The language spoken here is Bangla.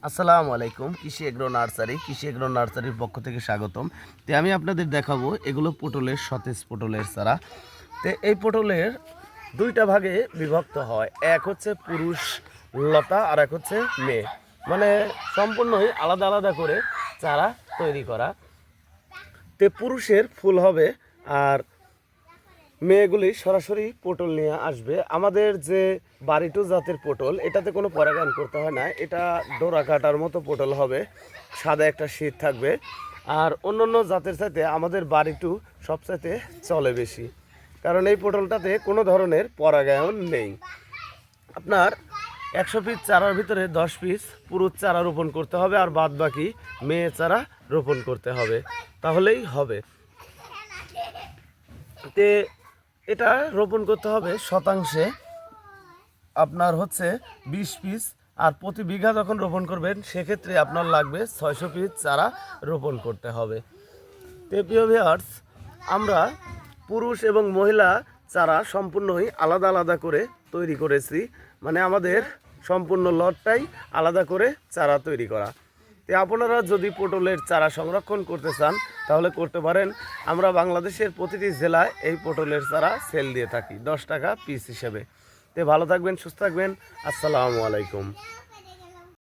আসসালামু আলাইকুম। কৃষি এগ্রো নার্সারির পক্ষ থেকে স্বাগতম। আমি আপনাদের দেখাবো এগুলো পটলের সতেজ পটলের চারা। এই পটলের দুইটা ভাগে বিভক্ত হয়, এক হচ্ছে পুরুষ লতা আর এক হচ্ছে মেয়ে, মানে সম্পূর্ণই আলাদা আলাদা করে চারা তৈরি করা। পুরুষের ফুল হবে আর মেয়েগুলি সরাসরি পটল নিয়ে আসবে। আমাদের যে বাড়িটু জাতের পটল, এটাতে কোনো পরাগায়ন করতে হয় না, এটা ডোরা কাটার মতো পটল হবে, সাদা একটা শীত থাকবে। আর অন্যান্য জাতের সাথে আমাদের বাড়িটু সবচাইতে চলে বেশি, কারণ এই পটলটাতে কোনো ধরনের পরাগায়ন নেই। আপনার 100 পিস চারার ভিতরে 10 পিস পুরুষ চারা রোপণ করতে হবে, আর বাদ বাকি মেয়ে চারা রোপণ করতে হবে, তাহলেই হবে। তে এটা রোপণ করতে হবে শতাংশে আপনার হচ্ছে 20 পিস, আর প্রতি বিঘা যখন রোপণ করবেন সেক্ষেত্রে আপনার লাগবে 600 পিস চারা রোপণ করতে হবে। প্রিয় ভিউয়ার্স, আমরা পুরুষ এবং মহিলা চারা সম্পূর্ণই আলাদা আলাদা করে তৈরি করেছি, মানে আমাদের সম্পূর্ণ লটটাই আলাদা করে চারা তৈরি করা। আপনারা যদি পটলের চারা সংরক্ষণ করতে চান তাহলে করতে পারেন। আমরা বাংলাদেশের প্রতিটি জেলায় এই পটলের চারা সেল দিয়ে থাকি 10 টাকা পিস হিসেবে। ভালো থাকবেন, সুস্থ থাকবেন। আসসালামু আলাইকুম।